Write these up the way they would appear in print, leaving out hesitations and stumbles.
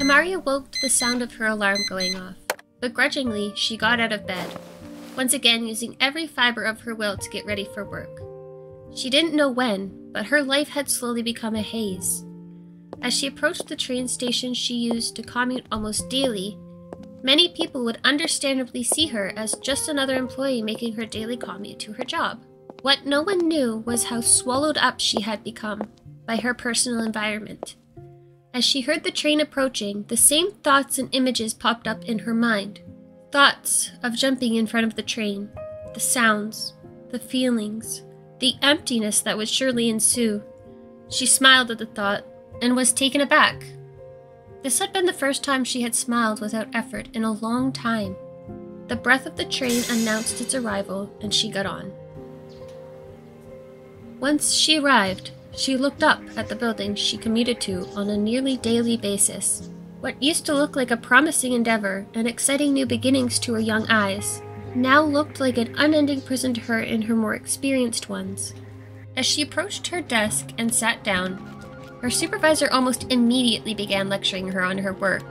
Amari awoke to the sound of her alarm going off. Begrudgingly, she got out of bed, once again using every fiber of her will to get ready for work. She didn't know when, but her life had slowly become a haze. As she approached the train station she used to commute almost daily, many people would understandably see her as just another employee making her daily commute to her job. What no one knew was how swallowed up she had become by her personal environment. As she heard the train approaching, the same thoughts and images popped up in her mind. Thoughts of jumping in front of the train, the sounds, the feelings, the emptiness that would surely ensue. She smiled at the thought and was taken aback. This had been the first time she had smiled without effort in a long time. The breath of the train announced its arrival, and she got on. Once she arrived, she looked up at the building she commuted to on a nearly daily basis. What used to look like a promising endeavor and exciting new beginnings to her young eyes now looked like an unending prison to her in her more experienced ones. As she approached her desk and sat down, her supervisor almost immediately began lecturing her on her work,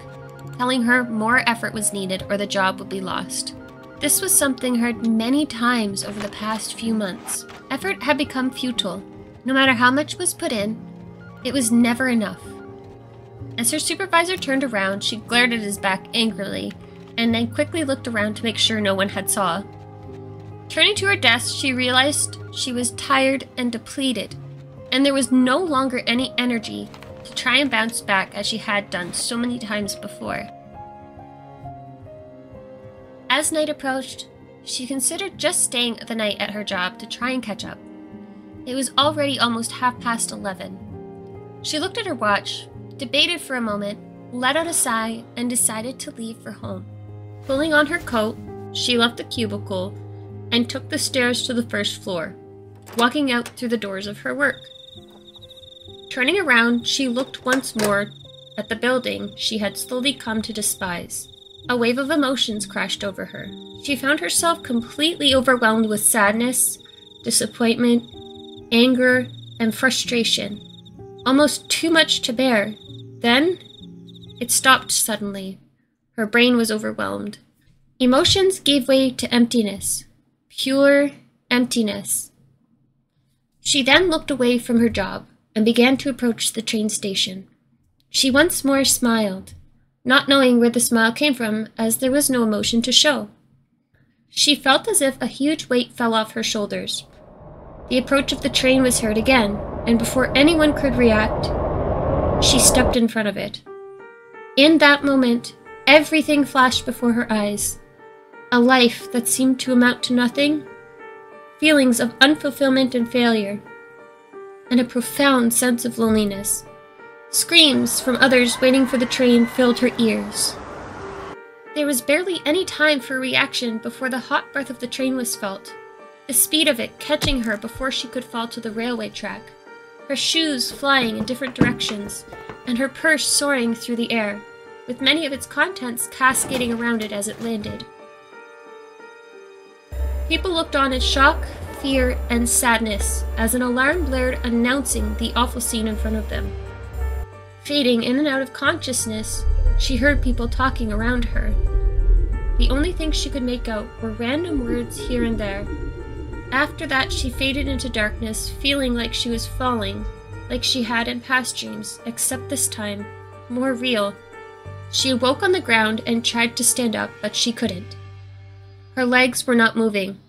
telling her more effort was needed or the job would be lost. This was something heard many times over the past few months. Effort had become futile. No matter how much was put in, it was never enough. As her supervisor turned around, she glared at his back angrily, and then quickly looked around to make sure no one had saw. Turning to her desk, she realized she was tired and depleted, and there was no longer any energy to try and bounce back as she had done so many times before. As night approached, she considered just staying the night at her job to try and catch up. It was already almost 11:30. She looked at her watch, debated for a moment, let out a sigh, and decided to leave for home. Pulling on her coat, she left the cubicle and took the stairs to the first floor, walking out through the doors of her work. Turning around, she looked once more at the building she had slowly come to despise. A wave of emotions crashed over her. She found herself completely overwhelmed with sadness, disappointment, anger, and frustration. Almost too much to bear. Then, it stopped suddenly. Her brain was overwhelmed. Emotions gave way to emptiness. Pure emptiness. She then looked away from her job and began to approach the train station. She once more smiled, not knowing where the smile came from as there was no emotion to show. She felt as if a huge weight fell off her shoulders. The approach of the train was heard again, and before anyone could react, she stepped in front of it. In that moment, everything flashed before her eyes. A life that seemed to amount to nothing, feelings of unfulfillment and failure, and a profound sense of loneliness. Screams from others waiting for the train filled her ears. There was barely any time for reaction before the hot breath of the train was felt, the speed of it catching her before she could fall to the railway track, her shoes flying in different directions, and her purse soaring through the air, with many of its contents cascading around it as it landed. People looked on in shock, fear, and sadness as an alarm blared announcing the awful scene in front of them. Fading in and out of consciousness, she heard people talking around her. The only things she could make out were random words here and there. After that, she faded into darkness, feeling like she was falling, like she had in past dreams, except this time, more real. She awoke on the ground and tried to stand up, but she couldn't. Her legs were not moving.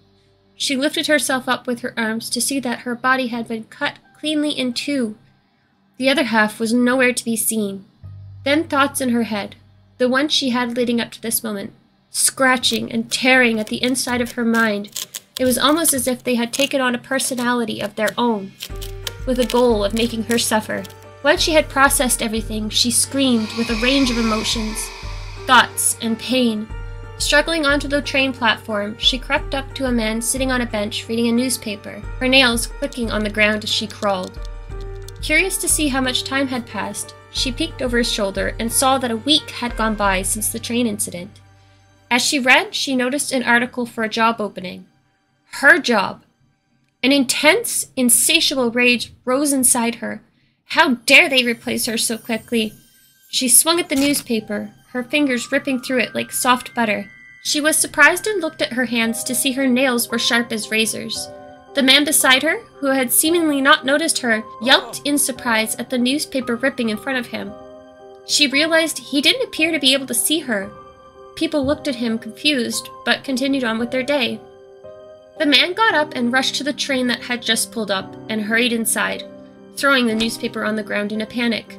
She lifted herself up with her arms to see that her body had been cut cleanly in two. The other half was nowhere to be seen. Then thoughts in her head, the ones she had leading up to this moment, scratching and tearing at the inside of her mind. It was almost as if they had taken on a personality of their own, with a goal of making her suffer. Once she had processed everything, she screamed with a range of emotions, thoughts, and pain. Struggling onto the train platform, she crept up to a man sitting on a bench reading a newspaper, her nails clicking on the ground as she crawled. Curious to see how much time had passed, she peeked over his shoulder and saw that a week had gone by since the train incident. As she read, she noticed an article for a job opening. Her job. An intense, insatiable rage rose inside her. How dare they replace her so quickly? She swung at the newspaper, her fingers ripping through it like soft butter. She was surprised and looked at her hands to see her nails were sharp as razors. The man beside her, who had seemingly not noticed her, yelped in surprise at the newspaper ripping in front of him. She realized he didn't appear to be able to see her. People looked at him confused, but continued on with their day. The man got up and rushed to the train that had just pulled up, and hurried inside, throwing the newspaper on the ground in a panic.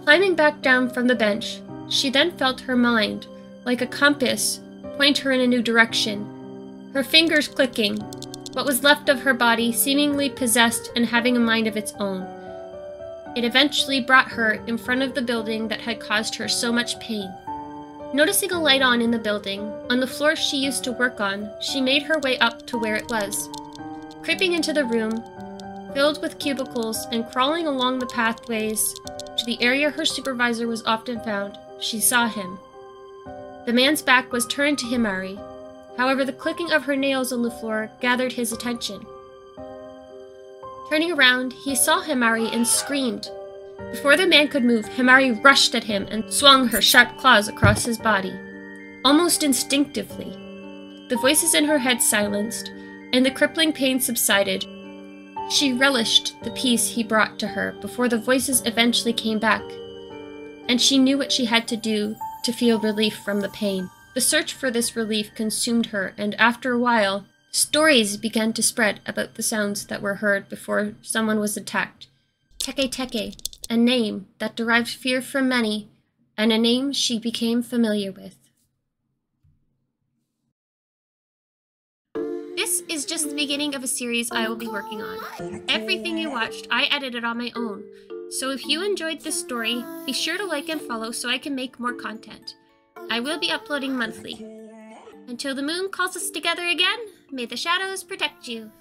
Climbing back down from the bench, she then felt her mind, like a compass, point her in a new direction. Her fingers clicking, what was left of her body seemingly possessed and having a mind of its own. It eventually brought her in front of the building that had caused her so much pain. Noticing a light on in the building, on the floor she used to work on, she made her way up to where it was. Creeping into the room, filled with cubicles, and crawling along the pathways to the area her supervisor was often found, she saw him. The man's back was turned to Himari. However, the clicking of her nails on the floor gathered his attention. Turning around, he saw Himari and screamed. Before the man could move, Himari rushed at him and swung her sharp claws across his body. Almost instinctively, the voices in her head silenced, and the crippling pain subsided. She relished the peace he brought to her before the voices eventually came back, and she knew what she had to do to feel relief from the pain. The search for this relief consumed her, and after a while, stories began to spread about the sounds that were heard before someone was attacked. Teke Teke, a name that derived fear from many, and a name she became familiar with. This is just the beginning of a series I will be working on. Everything you watched, I edited on my own. So if you enjoyed this story, be sure to like and follow so I can make more content. I will be uploading monthly. Until the moon calls us together again, may the shadows protect you.